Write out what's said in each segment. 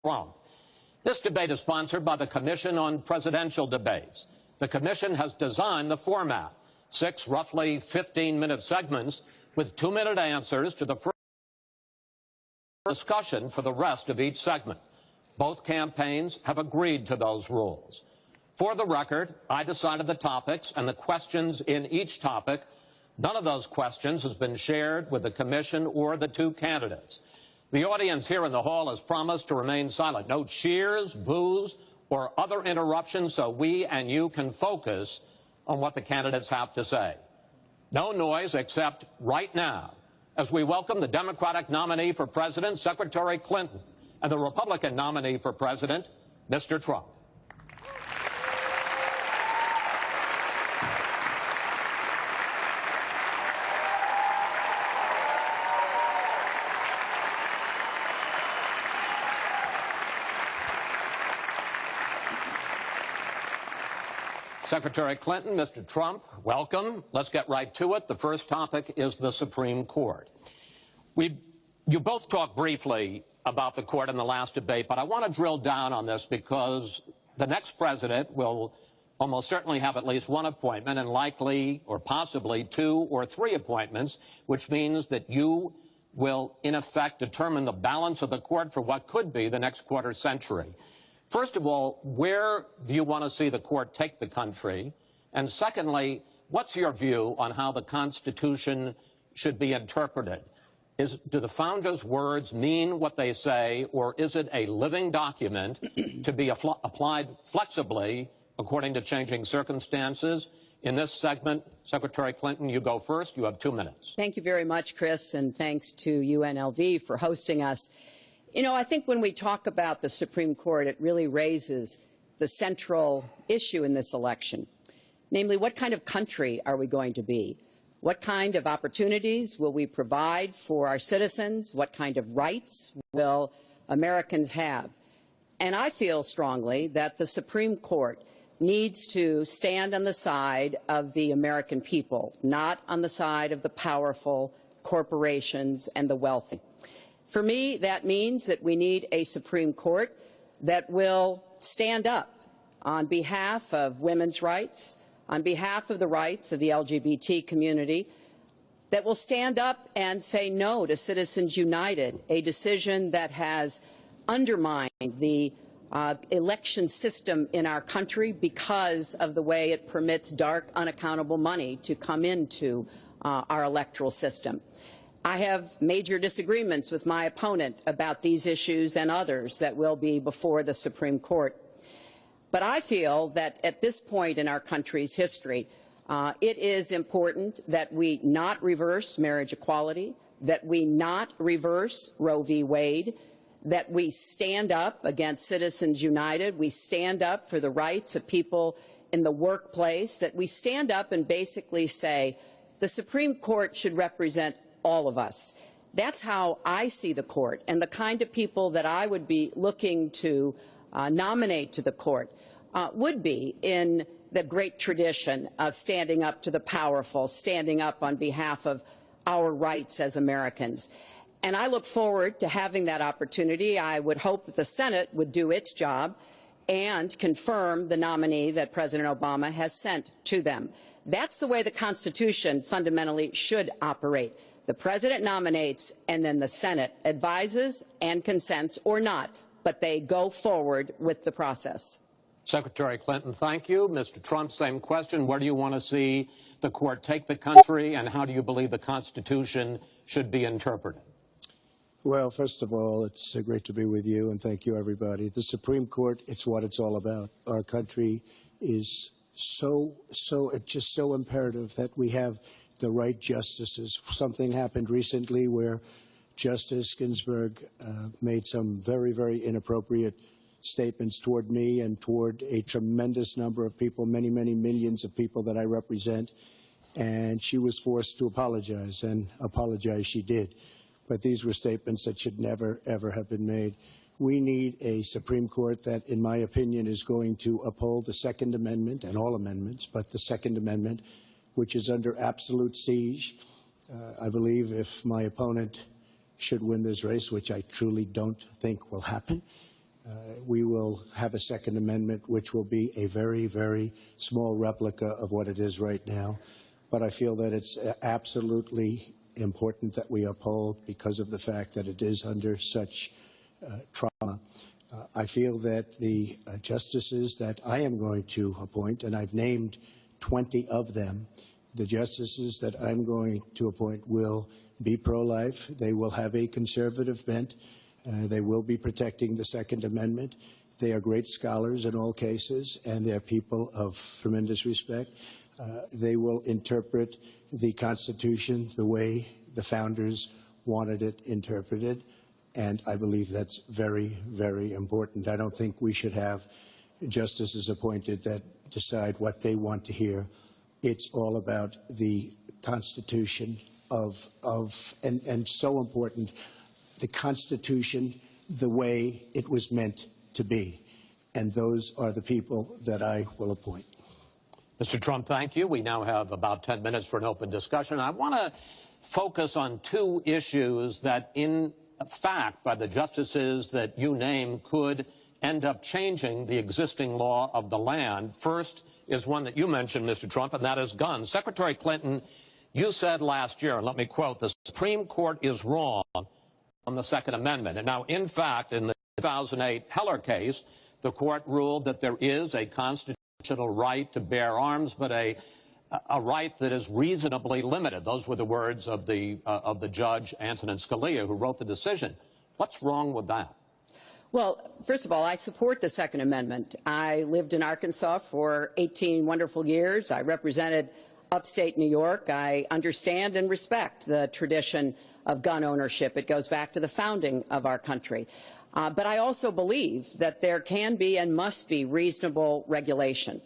Trump. This debate is sponsored by the Commission on Presidential Debates. The Commission has designed the format, 6 roughly 15-minute segments with 2-minute answers to the first discussion for the rest of each segment. Both campaigns have agreed to those rules. For the record, I decided the topics and the questions in each topic. None of those questions has been shared with the Commission or the 2 candidates. The audience here in the hall has promised to remain silent. No cheers, boos, or other interruptions so we and you can focus on what the candidates have to say. No noise except right now as we welcome the Democratic nominee for President, Secretary Clinton, and the Republican nominee for President, Mr. Trump. Secretary Clinton, Mr. Trump, welcome. Let's get right to it. The first topic is the Supreme Court. You both talked briefly about the court in the last debate, but I want to drill down on this because the next president will almost certainly have at least 1 appointment and likely or possibly 2 or 3 appointments, which means that you will, in effect, determine the balance of the court for what could be the next quarter century. First of all, where do you want to see the court take the country? And secondly, what's your view on how the Constitution should be interpreted? Do the founders' words mean what they say, or is it a living document to be applied flexibly according to changing circumstances? In this segment, Secretary Clinton, you go first. You have 2 minutes. Thank you very much, Chris, and thanks to UNLV for hosting us. You know, I think when we talk about the Supreme Court, it really raises the central issue in this election, namely, what kind of country are we going to be? What kind of opportunities will we provide for our citizens? What kind of rights will Americans have? And I feel strongly that the Supreme Court needs to stand on the side of the American people, not on the side of the powerful corporations and the wealthy. For me, that means that we need a Supreme Court that will stand up on behalf of women's rights, on behalf of the rights of the LGBT community, that will stand up and say no to Citizens United, a decision that has undermined the election system in our country because of the way it permits dark, unaccountable money to come into our electoral system. I have major disagreements with my opponent about these issues and others that will be before the Supreme Court. But I feel that at this point in our country's history, it is important that we not reverse marriage equality, that we not reverse Roe v. Wade, that we stand up against Citizens United, we stand up for the rights of people in the workplace, that we stand up and basically say the Supreme Court should represent all of us. That's how I see the court, and the kind of people that I would be looking to nominate to the court would be in the great tradition of standing up to the powerful, standing up on behalf of our rights as Americans. And I look forward to having that opportunity. I would hope that the Senate would do its job and confirm the nominee that President Obama has sent to them. That's the way the Constitution fundamentally should operate. The President nominates, and then the Senate advises and consents or not, but they go forward with the process. Secretary Clinton, thank you. Mr. Trump, same question. Where do you want to see the court take the country, and how do you believe the Constitution should be interpreted? Well, first of all, it's great to be with you, and thank you, everybody. The Supreme Court, it's what it's all about. Our country is it's just so imperative that we have the right justices. Something happened recently where Justice Ginsburg made some very, very inappropriate statements toward me and toward a tremendous number of people, many, many millions of people that I represent, and she was forced to apologize, and apologize she did. But these were statements that should never, ever have been made. We need a Supreme Court that, in my opinion, is going to uphold the Second Amendment and all amendments, but the Second Amendment, which is under absolute siege. I believe if my opponent should win this race, which I truly don't think will happen, We will have a Second Amendment which will be a very, very small replica of what it is right now. But I feel that it's absolutely important that we uphold because of the fact that it is under such trauma. I feel that the justices that I am going to appoint, and I've named 20 of them, the justices that I'm going to appoint will be pro-life. They will have a conservative bent. They will be protecting the Second Amendment. They are great scholars in all cases, and they're people of tremendous respect. They will interpret the Constitution the way the founders wanted it interpreted, and I believe that's very, very important. I don't think we should have justices appointed that decide what they want to hear. It's all about the Constitution and so important, the Constitution the way it was meant to be. And those are the people that I will appoint. Mr. Trump, thank you. We now have about 10 minutes for an open discussion. I want to focus on two issues that, in fact, by the justices that you name, could end up changing the existing law of the land. First is one that you mentioned, Mr. Trump, and that is guns. Secretary Clinton, you said last year, and let me quote, the Supreme Court is wrong on the Second Amendment. And now, in fact, in the 2008 Heller case, the court ruled that there is a constitutional right to bear arms, but a right that is reasonably limited. Those were the words of the judge, Antonin Scalia, who wrote the decision. What's wrong with that? Well, first of all, I support the Second Amendment. I lived in Arkansas for 18 wonderful years. I represented upstate New York. I understand and respect the tradition of gun ownership. It goes back to the founding of our country. But I also believe that there can be and must be reasonable regulation.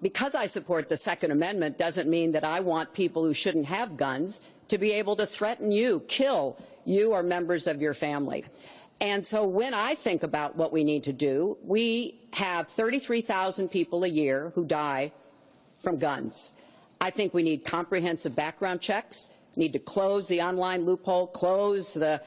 Because I support the Second Amendment doesn't mean that I want people who shouldn't have guns to be able to threaten you, kill you or members of your family. And so when I think about what we need to do, we have 33,000 people a year who die from guns. I think we need comprehensive background checks, need to close the online loophole, close the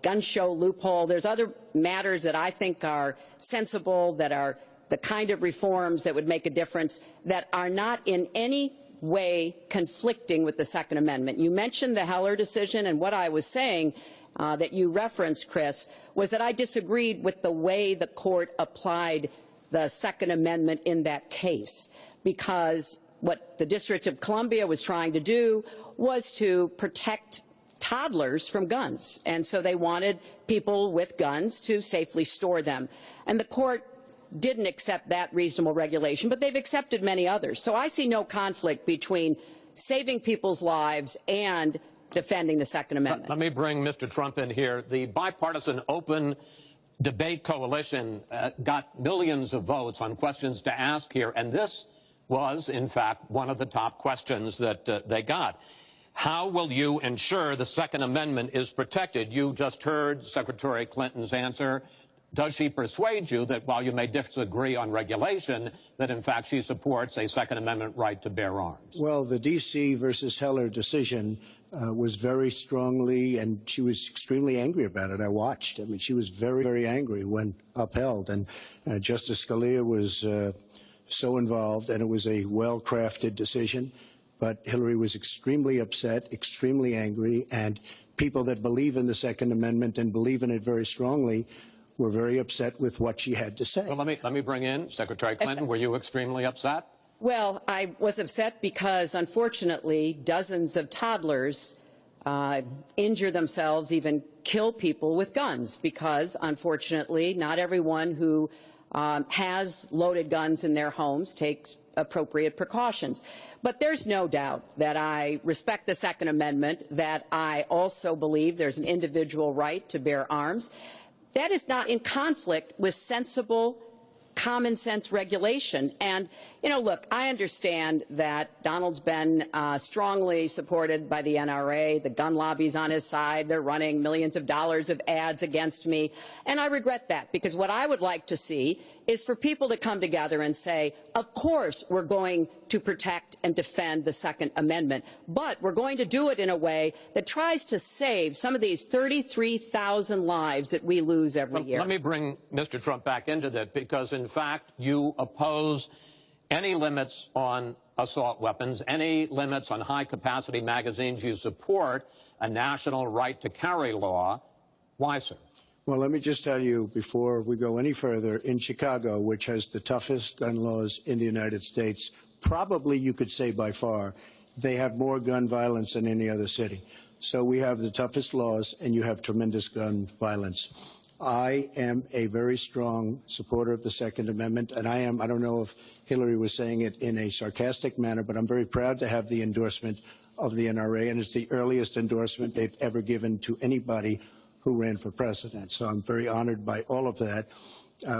gun show loophole. There's other matters that I think are sensible, that are the kind of reforms that would make a difference, that are not in any way conflicting with the Second Amendment. You mentioned the Heller decision, and what I was saying that you referenced, Chris, was that I disagreed with the way the court applied the Second Amendment in that case, because what the District of Columbia was trying to do was to protect toddlers from guns. And so they wanted people with guns to safely store them. And the court didn't accept that reasonable regulation, but they've accepted many others. So I see no conflict between saving people's lives and defending the Second Amendment. Let me bring Mr. Trump in here. The Bipartisan Open Debate Coalition got millions of votes on questions to ask here, and this was, in fact, one of the top questions that they got. How will you ensure the Second Amendment is protected? You just heard Secretary Clinton's answer. Does she persuade you that while you may disagree on regulation, that in fact she supports a Second Amendment right to bear arms? Well, the D.C. versus Heller decision was very strongly, and she was extremely angry about it. I watched. I mean, she was very, very angry when upheld. And Justice Scalia was so involved, and it was a well-crafted decision. But Hillary was extremely upset, extremely angry, and people that believe in the Second Amendment and believe in it very strongly were very upset with what she had to say. Well, let me bring in Secretary Clinton. Were you extremely upset? Well, I was upset because, unfortunately, dozens of toddlers injure themselves, even kill people with guns, because, unfortunately, not everyone who has loaded guns in their homes takes appropriate precautions. But there's no doubt that I respect the Second Amendment, that I also believe there's an individual right to bear arms. That is not in conflict with sensible common sense regulation. And, you know, look, I understand that Donald's been strongly supported by the NRA. The gun lobby's on his side. They're running millions of dollars of ads against me. And I regret that, because what I would like to see is for people to come together and say, of course we're going to protect and defend the Second Amendment, but we're going to do it in a way that tries to save some of these 33,000 lives that we lose every year. Let me bring Mr. Trump back into that, because, in fact, you oppose any limits on assault weapons, any limits on high-capacity magazines. You support a national right-to-carry law. Why, sir? Well, let me just tell you, before we go any further, in Chicago, which has the toughest gun laws in the United States, probably you could say by far, they have more gun violence than any other city. So we have the toughest laws, and you have tremendous gun violence. I am a very strong supporter of the Second Amendment, and I don't know if Hillary was saying it in a sarcastic manner, but I'm very proud to have the endorsement of the NRA, and it's the earliest endorsement they've ever given to anybody who ran for president. So I'm very honored by all of that.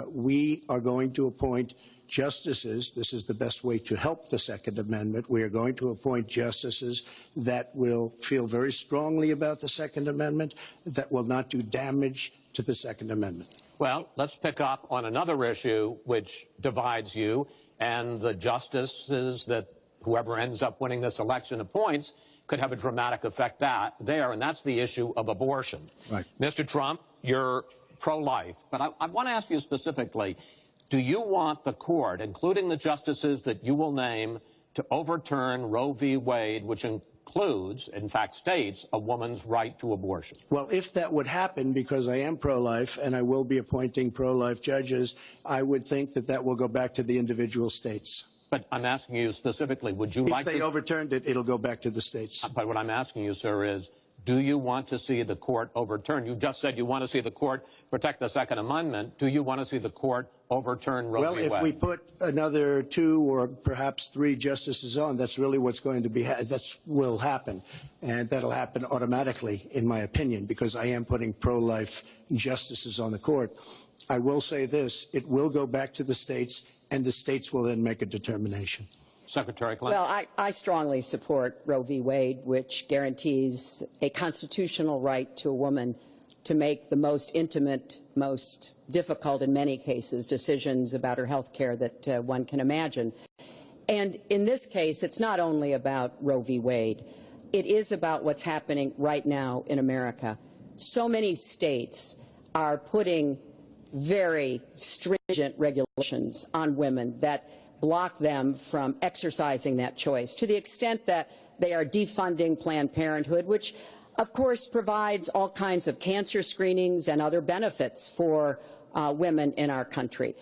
We are going to appoint justices. This is the best way to help the Second Amendment. We are going to appoint justices that will feel very strongly about the Second Amendment, that will not do damage to the Second Amendment. Well, let's pick up on another issue which divides you and the justices that whoever ends up winning this election appoints could have a dramatic effect there, and that's the issue of abortion. Right. Mr. Trump, you're pro-life, but I want to ask you specifically, do you want the court, including the justices that you will name, to overturn Roe v. Wade, which includes, in fact, states a woman's right to abortion? Well, if that would happen, because I am pro-life and I will be appointing pro-life judges, I would think that that will go back to the individual states. But I'm asking you specifically, would you like to... If they overturned it, it'll go back to the states. But what I'm asking you, sir, is do you want to see the court overturn? You just said you want to see the court protect the Second Amendment. Do you want to see the court overturn Roe v. Wade? Well, if we put another 2 or perhaps 3 justices on, that's really what's going to be, that will happen. And that'll happen automatically, in my opinion, because I am putting pro-life justices on the court. I will say this, it will go back to the states, and the states will then make a determination. Secretary Clinton. Well, I strongly support Roe v. Wade, which guarantees a constitutional right to a woman to make the most intimate, most difficult in many cases, decisions about her health care that one can imagine. And in this case, it's not only about Roe v. Wade. It is about what's happening right now in America. So many states are putting very stringent regulations on women that block them from exercising that choice, to the extent that they are defunding Planned Parenthood, which, of course, provides all kinds of cancer screenings and other benefits for women in our country.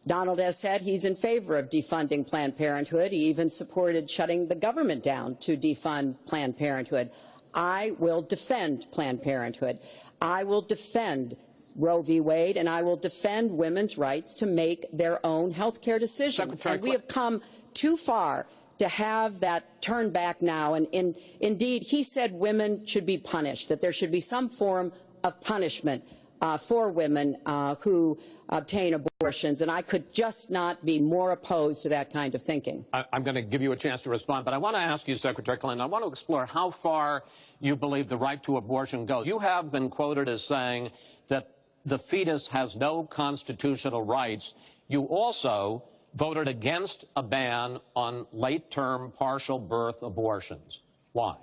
Donald has said he's in favor of defunding Planned Parenthood. He even supported shutting the government down to defund Planned Parenthood. I will defend Planned Parenthood. I will defend Roe v. Wade, and I will defend women's rights to make their own health care decisions. And we have come too far to have that turned back now. And indeed, he said women should be punished, that there should be some form of punishment for women who obtain abortions. And I could just not be more opposed to that kind of thinking. I'm going to give you a chance to respond, but I want to ask you, Secretary Clinton, I want to explore how far you believe the right to abortion goes. You have been quoted as saying that the fetus has no constitutional rights. You also voted against a ban on late-term partial birth abortions. Why?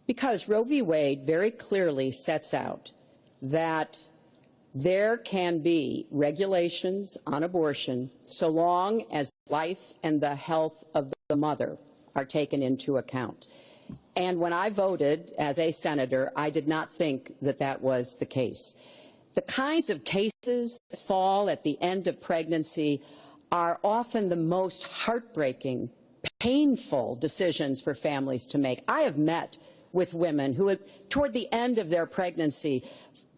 Because Roe v. Wade very clearly sets out that there can be regulations on abortion so long as life and the health of the mother are taken into account. And when I voted as a senator, I did not think that that was the case. The kinds of cases that fall at the end of pregnancy are often the most heartbreaking, painful decisions for families to make. I have met with women who, toward the end of their pregnancy,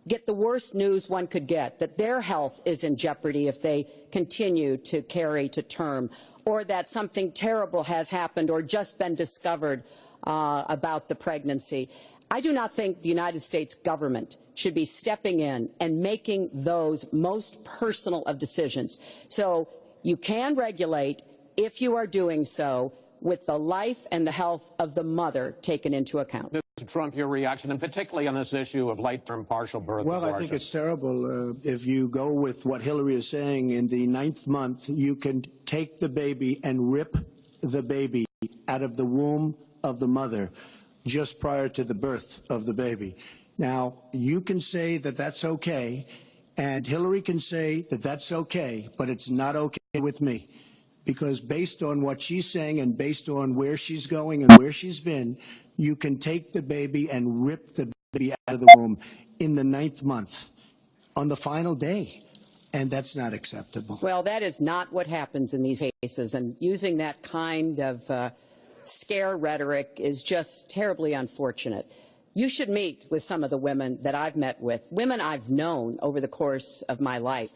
get the worst news one could get, that their health is in jeopardy if they continue to carry to term, or that something terrible has happened or just been discovered about the pregnancy. I do not think the United States government should be stepping in and making those most personal of decisions. So you can regulate if you are doing so with the life and the health of the mother taken into account. Mr. Trump, your reaction, and particularly on this issue of late-term partial birth Well, abortion. I think it's terrible. If you go with what Hillary is saying, in the 9th month, you can take the baby and rip the baby out of the womb of the mother just prior to the birth of the baby. Now, you can say that that's okay, and Hillary can say that that's okay, but it's not okay with me. Because based on what she's saying and based on where she's going and where she's been, you can take the baby and rip the baby out of the womb in the 9th month on the final day. And that's not acceptable. Well, that is not what happens in these cases. And using that kind of scare rhetoric is just terribly unfortunate. You should meet with some of the women that I've met with, women I've known over the course of my life.